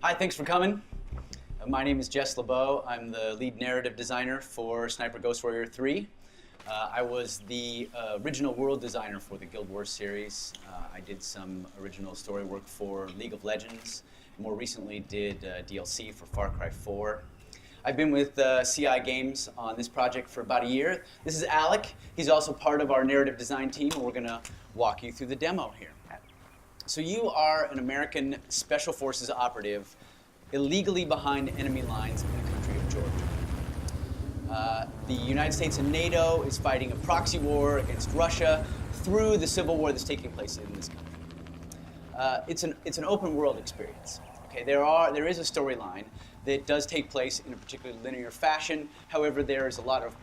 Hi, thanks for coming. My name is Jess LeBeau. I'm the lead narrative designer for Sniper Ghost Warrior 3. I was the original world designer for the Guild Wars series. I did some original story work for League of Legends. More recently did DLC for Far Cry 4. I've been with CI Games on this project for about a year. This is Alec. He's also part of our narrative design team, and we're going to walk you through the demo here. So you are an American Special Forces operative illegally behind enemy lines in the country of Georgia. The United States and NATO is fighting a proxy war against Russia through the civil war that's taking place in this country. It's an open world experience. Okay, there is a storyline that does take place in a particularly linear fashion. However, there is a lot of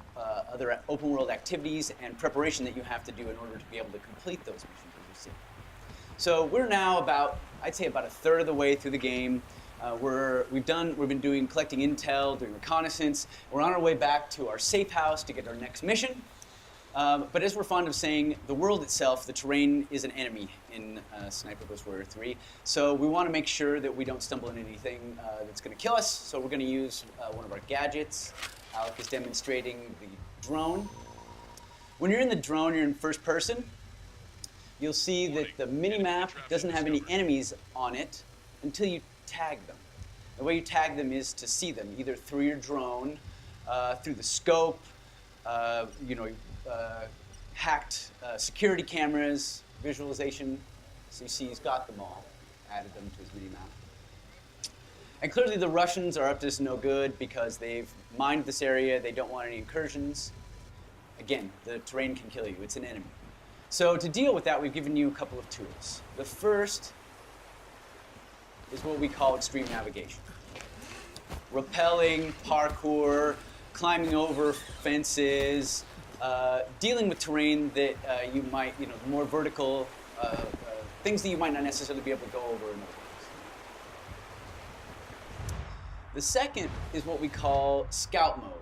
other open world activities and preparation that you have to do in order to be able to complete those missions, as you see. So we're now I'd say about a third of the way through the game. We've been collecting intel, doing reconnaissance. We're on our way back to our safe house to get our next mission. But as we're fond of saying, the world itself, the terrain, is an enemy in Sniper Ghost Warrior 3. So we want to make sure that we don't stumble into anything that's going to kill us. So we're going to use one of our gadgets. Alec is demonstrating the drone. When you're in the drone, you're in first person. You'll see that the mini-map doesn't have any enemies on it until you tag them. The way you tag them is to see them, either through your drone, through the scope, hacked security cameras, visualization. So you see he's got them all, added them to his mini-map. And clearly the Russians are up to this no good because they've mined this area, they don't want any incursions. Again, the terrain can kill you, it's an enemy. So to deal with that, we've given you a couple of tools. The first is what we call extreme navigation. Rappelling, parkour, climbing over fences, dealing with terrain that you might, more vertical, things that you might not necessarily be able to go over in other ways. The second is what we call scout mode.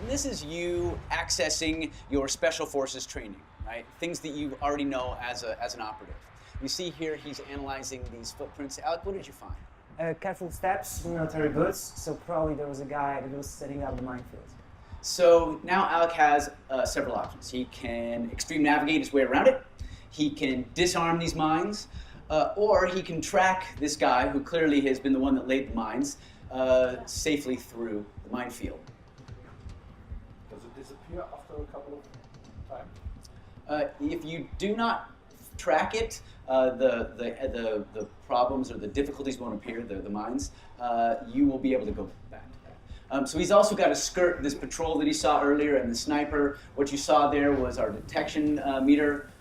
And this is you accessing your special forces training. Right? Things that you already know as an operative. You see here he's analyzing these footprints. Alec, what did you find? Careful steps, military boots, so probably there was a guy that was setting up the minefield. So now Alec has several options. He can extreme navigate his way around it, he can disarm these mines, or he can track this guy, who clearly has been the one that laid the mines, safely through the minefield. Does it disappear after a couple of times? If you do not track it, the problems or the difficulties won't appear, the mines. You will be able to go back to that. So he's also got to skirt this patrol that he saw earlier and the sniper. What you saw there was our detection meter.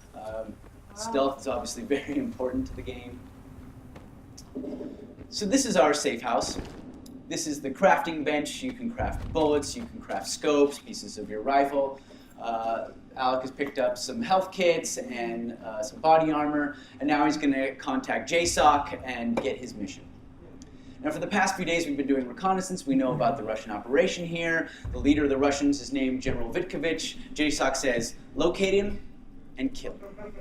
Stealth is obviously very important to the game. So this is our safe house. This is the crafting bench. You can craft bullets, you can craft scopes, pieces of your rifle. Alec has picked up some health kits and some body armor, and now he's going to contact JSOC and get his mission. Now, for the past few days, we've been doing reconnaissance. We know about the Russian operation here. The leader of the Russians is named General Vitkovich. JSOC says, locate him and kill him.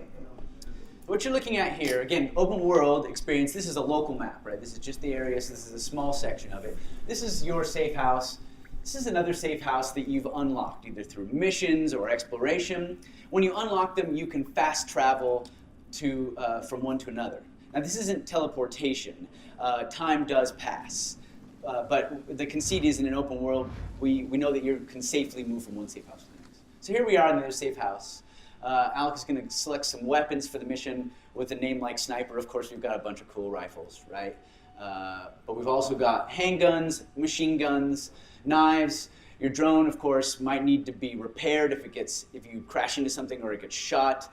What you're looking at here, again, open world experience. This is a local map, right? This is just the area, so this is a small section of it. This is your safe house. This is another safe house that you've unlocked, either through missions or exploration. When you unlock them, you can fast travel from one to another. Now, this isn't teleportation. Time does pass. But the conceit is in an open world, we know that you can safely move from one safe house to the next. So here we are in another safe house. Alec is going to select some weapons for the mission with a name like Sniper. Of course, we've got a bunch of cool rifles, right? But we've also got handguns, machine guns, knives. Your drone, of course, might need to be repaired if you crash into something or it gets shot.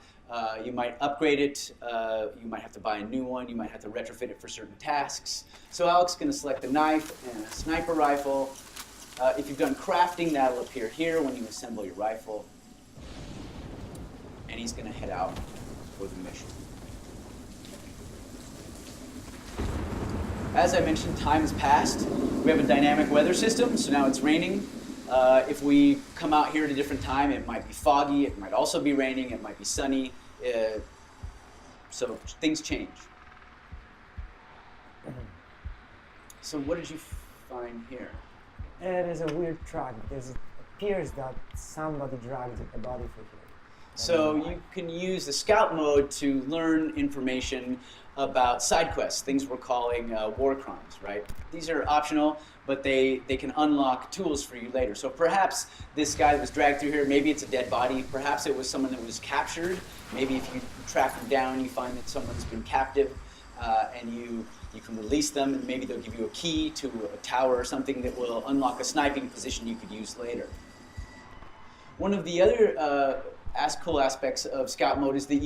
You might upgrade it. You might have to buy a new one. You might have to retrofit it for certain tasks. So Alec's going to select a knife and a sniper rifle. If you've done crafting, that'll appear here when you assemble your rifle. And he's going to head out for the mission. As I mentioned, time has passed. We have a dynamic weather system, so now it's raining. If we come out here at a different time, it might be foggy, it might also be raining, it might be sunny. So things change. So what did you find here? It is a weird track because it appears that somebody dragged a body through here. So you can use the scout mode to learn information about side quests, things we're calling war crimes, right? These are optional, but they can unlock tools for you later. So perhaps this guy that was dragged through here, maybe it's a dead body. Perhaps it was someone that was captured. Maybe if you track them down, you find that someone's been captive, and you can release them, and maybe they'll give you a key to a tower or something that will unlock a sniping position you could use later. One of the other cool aspects of scout mode is that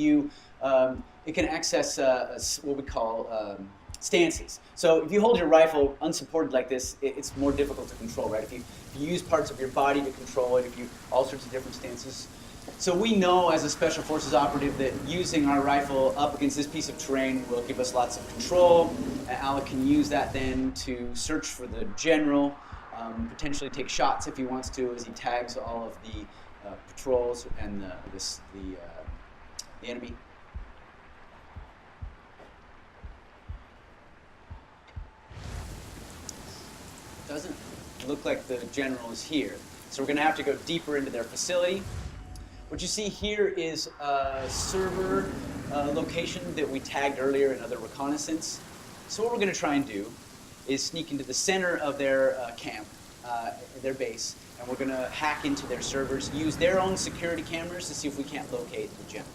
it can access what we call stances. So if you hold your rifle unsupported like this, it's more difficult to control, right? If you use parts of your body to control it, all sorts of different stances. So we know as a Special Forces operative that using our rifle up against this piece of terrain will give us lots of control. Alec can use that then to search for the general, potentially take shots if he wants to as he tags all of the patrols and the enemy. Doesn't look like the general is here. So we're going to have to go deeper into their facility. What you see here is a server location that we tagged earlier in other reconnaissance. So what we're going to try and do is sneak into the center of their camp, their base, and we're going to hack into their servers, use their own security cameras to see if we can't locate the general.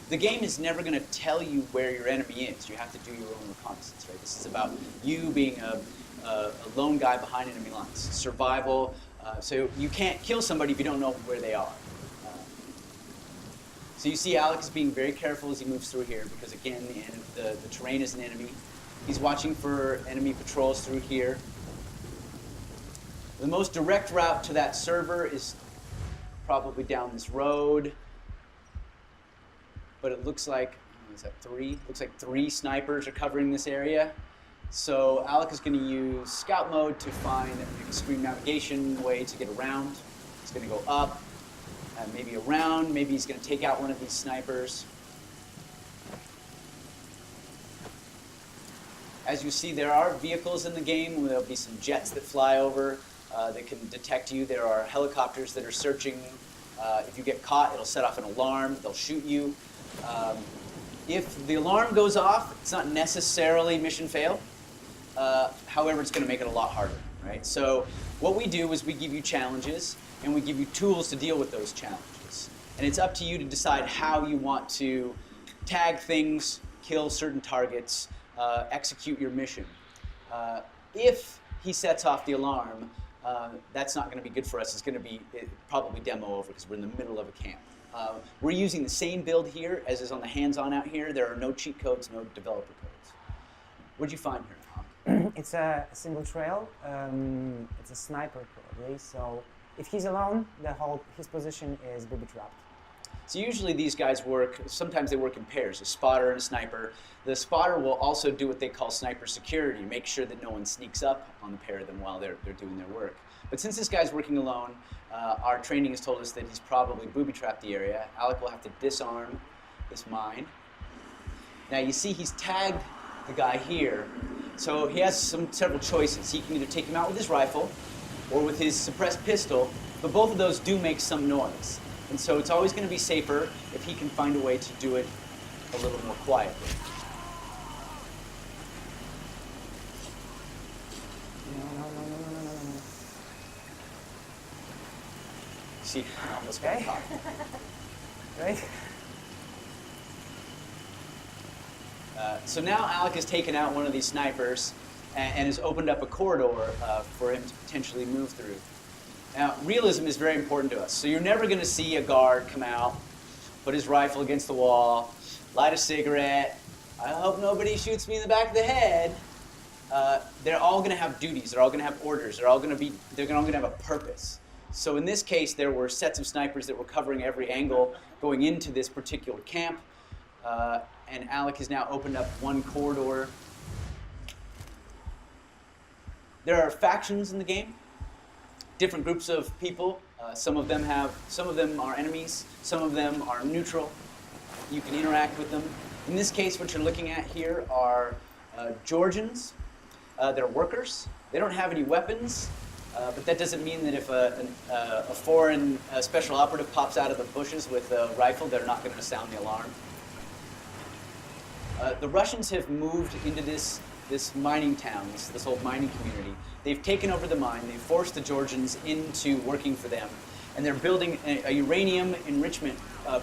The game is never going to tell you where your enemy is. You have to do your own reconnaissance, right? This is about you being a lone guy behind enemy lines. Survival. So you can't kill somebody if you don't know where they are. So you see Alec is being very careful as he moves through here because, again, the terrain is an enemy. He's watching for enemy patrols through here. The most direct route to that server is probably down this road. But it looks like, is that 3? Looks like 3 snipers are covering this area. So Alec is going to use scout mode to find an extreme navigation way to get around. He's going to go up, maybe around, maybe he's going to take out one of these snipers. As you see, there are vehicles in the game. There'll be some jets that fly over that can detect you. There are helicopters that are searching. If you get caught, it'll set off an alarm. They'll shoot you. If the alarm goes off, it's not necessarily mission fail. However, it's going to make it a lot harder, right? So what we do is we give you challenges, and we give you tools to deal with those challenges. And it's up to you to decide how you want to tag things, kill certain targets, execute your mission. If he sets off the alarm, that's not going to be good for us. It's going to be probably demo over because we're in the middle of a camp. We're using the same build here as is on the hands-on out here. There are no cheat codes, no developer codes. What did you find here? It's a single trail. It's a sniper probably. So if he's alone, his position is booby-trapped. So usually these guys work, sometimes they work in pairs, a spotter and a sniper. The spotter will also do what they call sniper security, make sure that no one sneaks up on the pair of them while they're doing their work. But since this guy's working alone, our training has told us that he's probably booby-trapped the area. Alec will have to disarm this mine. Now you see he's tagged the guy here, so he has several choices. He can either take him out with his rifle or with his suppressed pistol, but both of those do make some noise. And so it's always going to be safer if he can find a way to do it a little more quietly. No. See, I almost got caught. Right? So now Alec has taken out one of these snipers and has opened up a corridor for him to potentially move through. Now, realism is very important to us. So you're never going to see a guard come out, put his rifle against the wall, light a cigarette. I hope nobody shoots me in the back of the head. They're all going to have duties. They're all going to have orders. They're all going to have a purpose. So in this case, there were sets of snipers that were covering every angle going into this particular camp. And Alec has now opened up one corridor. There are factions in the game. Different groups of people. Some of them are enemies. Some of them are neutral. You can interact with them. In this case, what you're looking at here are Georgians. they're workers. They don't have any weapons, but that doesn't mean that if a foreign special operative pops out of the bushes with a rifle, they're not going to sound the alarm. The Russians have moved into this mining town, this old mining community. They've taken over the mine. They've forced the Georgians into working for them, and they're building a uranium enrichment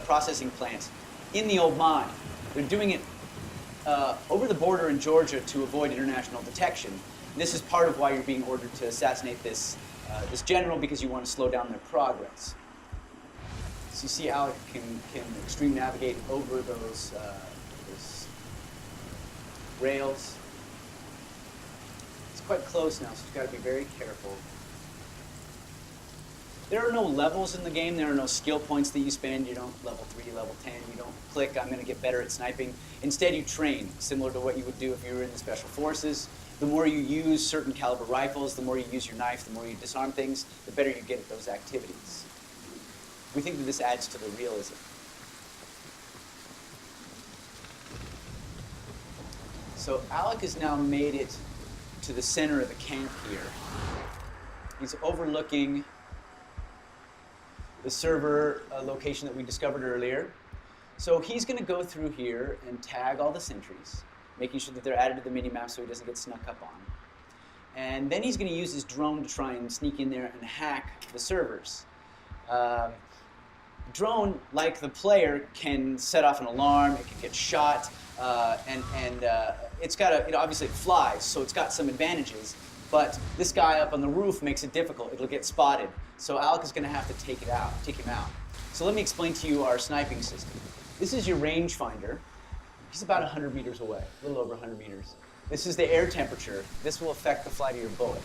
processing plant in the old mine. They're doing it over the border in Georgia to avoid international detection. This is part of why you're being ordered to assassinate this general, because you want to slow down their progress. So you see Alec can extreme navigate over those rails. It's quite close now, so you've got to be very careful. There are no levels in the game. There are no skill points that you spend. You don't level 3, level 10. You don't click, I'm going to get better at sniping. Instead, you train, similar to what you would do if you were in the Special Forces. The more you use certain caliber rifles, the more you use your knife, the more you disarm things, the better you get at those activities. We think that this adds to the realism. So Alec has now made it to the center of the camp here. He's overlooking the server location that we discovered earlier. So he's going to go through here and tag all the sentries, making sure that they're added to the mini-map so he doesn't get snuck up on. And then he's going to use his drone to try and sneak in there and hack the servers. Drone, like the player, can set off an alarm, it can get shot, and it's got a, obviously it flies, so it's got some advantages, but this guy up on the roof makes it difficult. It'll get spotted. So Alec is going to have to take him out. So let me explain to you our sniping system. This is your rangefinder. He's about 100 meters away, a little over 100 meters. This is the air temperature. This will affect the flight of your bullet.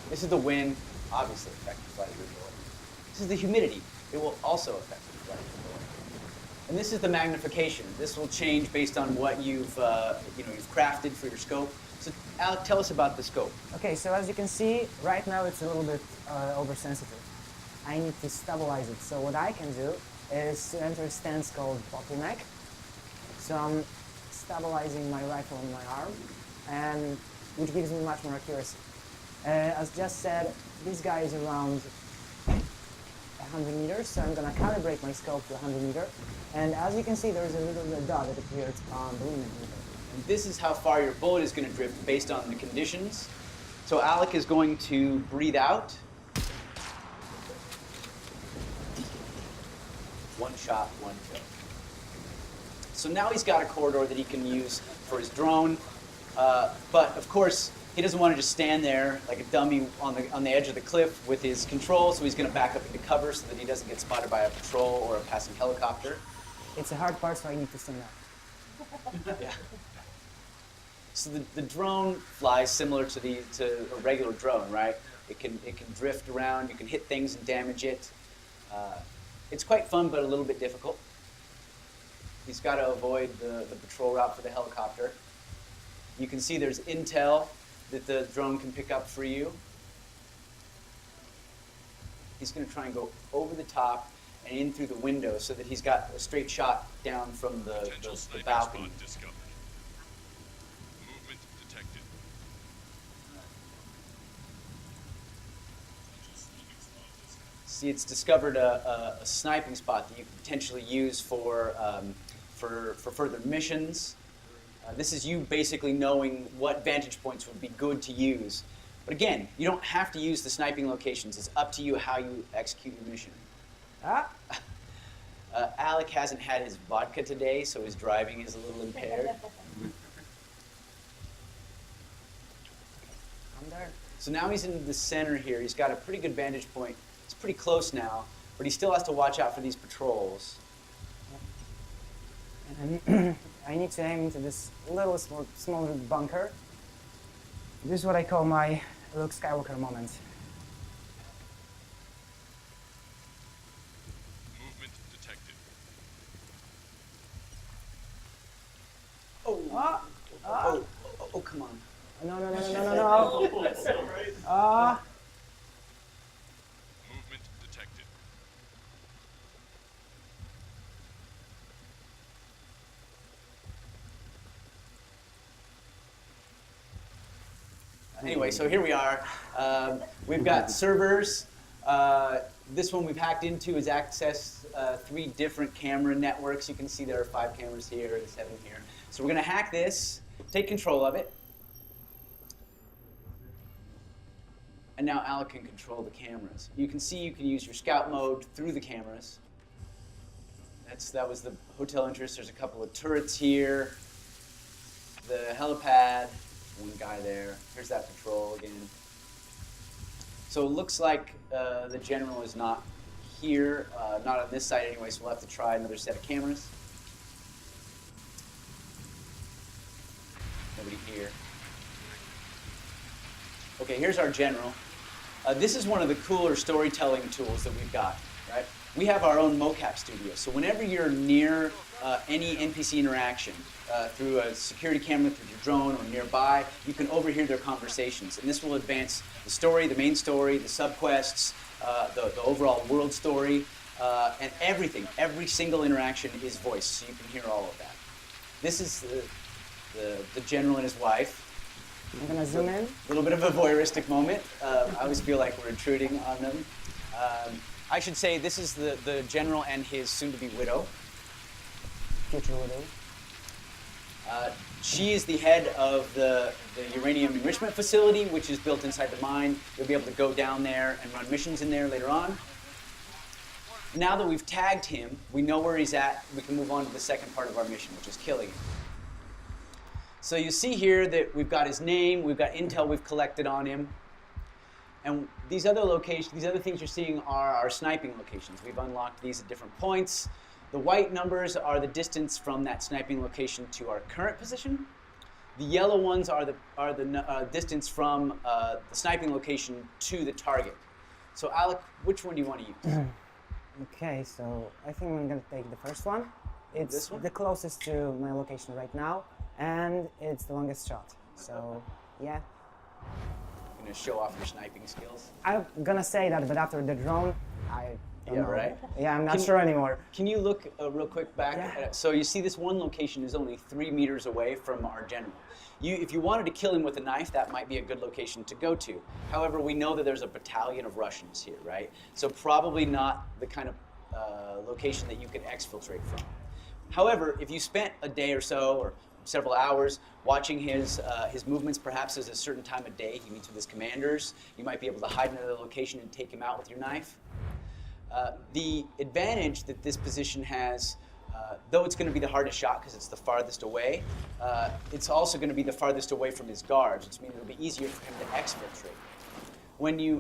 This is the wind, obviously affect the flight of your bullet. This is the humidity. It will also affect the flight of your bullet. And this is the magnification. This will change based on what you've crafted for your scope. So Alec, tell us about the scope. Okay, so as you can see, right now it's a little bit oversensitive. I need to stabilize it. So what I can do is to enter a stance called bottleneck. So I'm stabilizing my rifle on my arm, and which gives me much more accuracy. As just said, this guy is around 100 meters, so I'm going to calibrate my scope to 100 meters. And as you can see, there's a little red dot that appeared on the limit meter. And this is how far your bullet is going to drift based on the conditions. So Alec is going to breathe out. One shot, one kill. So now he's got a corridor that he can use for his drone. But of course, he doesn't want to just stand there like a dummy on the edge of the cliff with his control, so he's going to back up into cover so that he doesn't get spotted by a patrol or a passing helicopter. It's a hard part, so I need to stand up. Yeah. So the drone flies similar to a regular drone, right? It can drift around. You can hit things and damage it. It's quite fun, but a little bit difficult. He's got to avoid the patrol route for the helicopter. You can see there's intel that the drone can pick up for you. He's going to try and go over the top and in through the window so that he's got a straight shot down from the balcony. Discovered. Movement detected. See, it's discovered a sniping spot that you could potentially use for further missions. This is you basically knowing what vantage points would be good to use. But again, you don't have to use the sniping locations. It's up to you how you execute your mission. Ah, Alec hasn't had his vodka today, so his driving is a little impaired. I'm there. So now he's in the center here. He's got a pretty good vantage point. He's pretty close now, but he still has to watch out for these patrols. And I need to aim into this little smaller bunker. This is what I call my Luke Skywalker moment. Movement detected. Oh, Ah, oh, come on. no, no, no, no, no, no, no. That's so right. Ah, Movement detected. Anyway, so here we are. We've got servers. This one we've hacked into is access 3 different camera networks. You can see there are 5 cameras here and 7 here. So we're going to hack this, take control of it. And now Alec can control the cameras. You can see you can use your scout mode through the cameras. That was the hotel entrance. There's a couple of turrets here. The helipad, one guy there. Here's that patrol again. So it looks like the general is not here, not on this side anyway, so we'll have to try another set of cameras. Nobody here. Okay, here's our general. This is one of the cooler storytelling tools that we've got, right? We have our own mocap studio, so whenever you're near any NPC interaction through a security camera, through your drone, or nearby, you can overhear their conversations, and this will advance the story, the main story, the subquests, the overall world story, and everything. Every single interaction is voiced, so you can hear all of that. This is the general and his wife. I'm gonna zoom in. A little bit of a voyeuristic moment. I always feel like we're intruding on them. I should say this is the general and his soon-to-be widow. Future widow. She is the head of the uranium enrichment facility, which is built inside the mine. You'll be able to go down there and run missions in there later on. Now that we've tagged him, we know where he's at, we can move on to the second part of our mission, which is killing him. So you see here that we've got his name, we've got intel we've collected on him. And these other locations, these other things you're seeing are our sniping locations. We've unlocked these at different points. The white numbers are the distance from that sniping location to our current position. The yellow ones are the distance from the sniping location to the target. So Alec, which one do you want to use? Okay, so I think I'm gonna take the first one. It's This one? the closest to my location right now, and it's the longest shot. So, yeah. You're going to show off your sniping skills. I'm gonna say that, but after the drone, I don't Yeah, know. right? Yeah, I'm not Can- sure anymore. Can you look real quick back? Yeah. So you see this one location is only 3 meters away from our general. If you wanted to kill him with a knife, that might be a good location to go to. However, we know that there's a battalion of Russians here, right? So probably not the kind of location that you could exfiltrate from. However, if you spent a day or so, or several hours, watching his movements, perhaps at a certain time of day, he meets with his commanders, you might be able to hide in another location and take him out with your knife. The advantage that this position has, though it's going to be the hardest shot because it's the farthest away, it's also going to be the farthest away from his guards, which means it'll be easier for him to exfiltrate.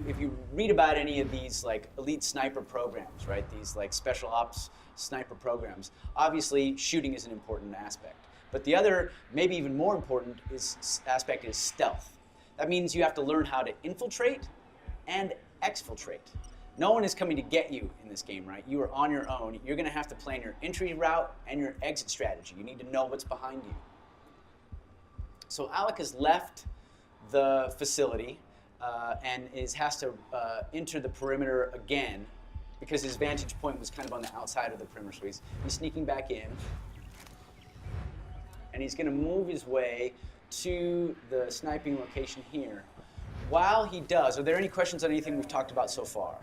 If you read about any of these like elite sniper programs, right? These like special ops sniper programs, obviously shooting is an important aspect. But the other, maybe even more important, aspect is stealth. That means you have to learn how to infiltrate and exfiltrate. No one is coming to get you in this game, right? You are on your own. You're going to have to plan your entry route and your exit strategy. You need to know what's behind you. So Alec has left the facility and has to enter the perimeter again because his vantage point was kind of on the outside of the perimeter. So he's sneaking back in. And he's going to move his way to the sniping location here. While he does, are there any questions on anything we've talked about so far?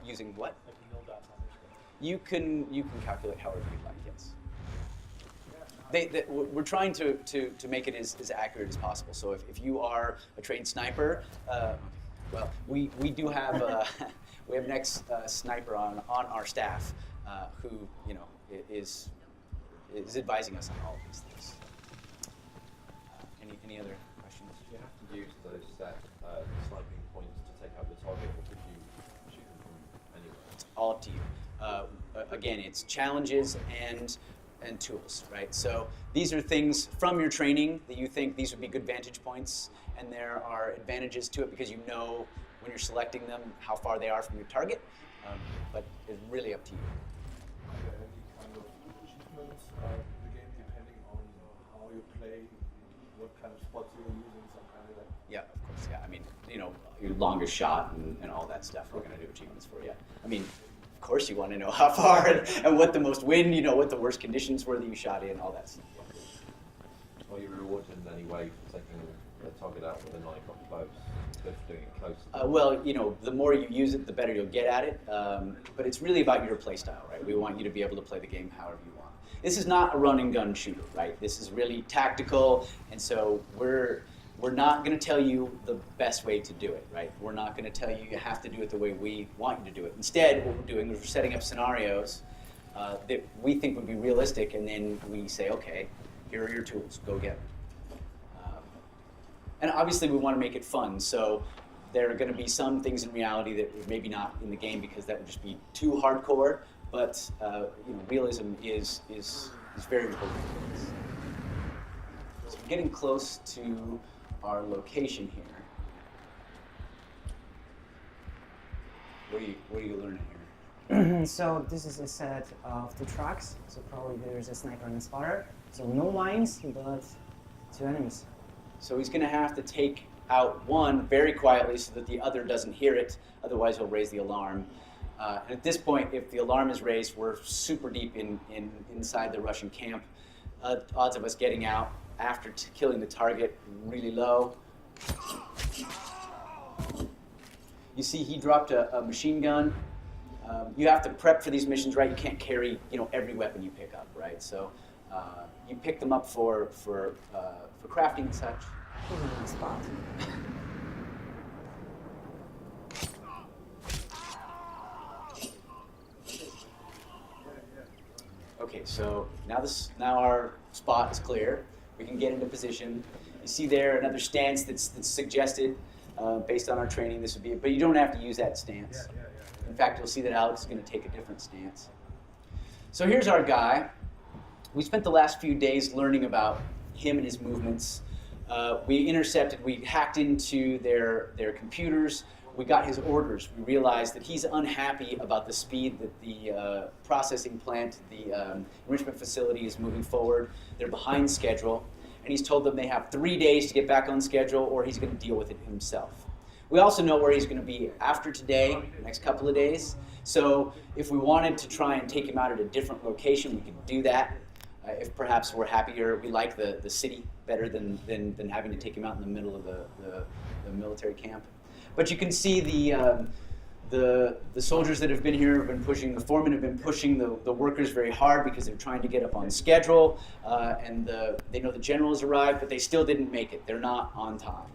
Using what? You can calculate however you'd like, yes. We're trying to make it as accurate as possible. So if you are a trained sniper, well, we do have we have an ex-sniper on our staff who is advising us on all of these things. Any other questions? Do you have to use those set sniping points to take out the target, or could you shoot them from anywhere? It's all up to you. Again, it's challenges and tools, right? So these are things from your training that you think these would be good vantage points, and there are advantages to it because you know when you're selecting them how far they are from your target, but it's really up to you. Are there any kind of achievements in the game depending on how you play, what kind of spots you're using, some kind of like? Yeah, of course, yeah. I mean, your longest shot and all that stuff, we're going to do achievements for you. I mean, of course you want to know how far and what the most wind, what the worst conditions were that you shot in, all that stuff. Are you rewarded in any way for taking the target out with a knife up close, for doing it close? Well, the more you use it, the better you'll get at it. But it's really about your play style, right? We want you to be able to play the game however you want. This is not a run and gun shooter, right? This is really tactical, and so we're not going to tell you the best way to do it, right? We're not going to tell you you have to do it the way we want you to do it. Instead, what we're doing is we're setting up scenarios that we think would be realistic, and then we say, okay, here are your tools, go get them. And obviously we want to make it fun, so there are going to be some things in reality that are maybe not in the game because that would just be too hardcore, but realism is very important for us. So we're getting close to our location here. What are you learning here? So this is a set of 2 trucks, so probably there's a sniper and a spotter. So no lines, but 2 enemies. So he's going to have to take out one very quietly so that the other doesn't hear it, otherwise he'll raise the alarm. And at this point, if the alarm is raised, we're super deep inside the Russian camp. Odds of us getting out after killing the target really low. You see he dropped a machine gun. You have to prep for these missions, right? You can't carry every weapon you pick up, right? So you pick them up for crafting and such. He's in my spot. Okay, so now our spot is clear. We can get into position. You see there another stance that's suggested based on our training. This would be, but you don't have to use that stance. In fact, you'll see that Alex is going to take a different stance. So here's our guy. We spent the last few days learning about him and his movements. We hacked into their computers. We got his orders. We realized that he's unhappy about the speed that the processing plant, the enrichment facility is moving forward. They're behind schedule. And he's told them they have 3 days to get back on schedule or he's going to deal with it himself. We also know where he's going to be after today, the next couple of days. So if we wanted to try and take him out at a different location, we could do that. If perhaps we're happier, we like the city better than having to take him out in the middle of the military camp. But you can see the soldiers that have been here have been pushing, the foremen have been pushing the workers very hard because they're trying to get up on schedule. And they know the general has arrived, but they still didn't make it. They're not on time.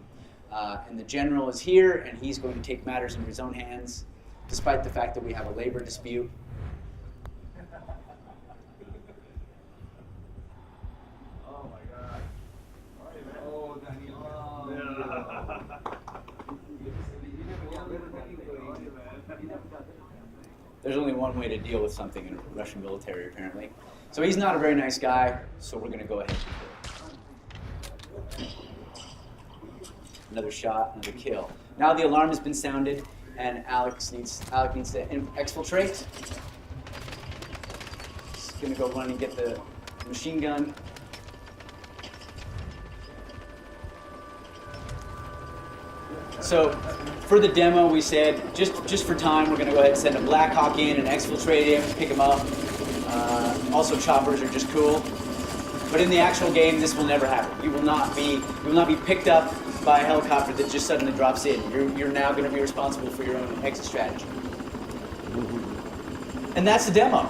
And the general is here, and he's going to take matters into his own hands, despite the fact that we have a labor dispute. There's only one way to deal with something in the Russian military, apparently. So he's not a very nice guy, so we're going to go ahead and kill him. Another shot, another kill. Now the alarm has been sounded, and Alec needs to exfiltrate. He's going to go run and get the machine gun. So for the demo, we said, just for time, we're going to go ahead and send a Black Hawk in and exfiltrate him, pick him up. Also, choppers are just cool. But in the actual game, this will never happen. You will not be picked up by a helicopter that just suddenly drops in. You're now going to be responsible for your own exit strategy. And that's the demo.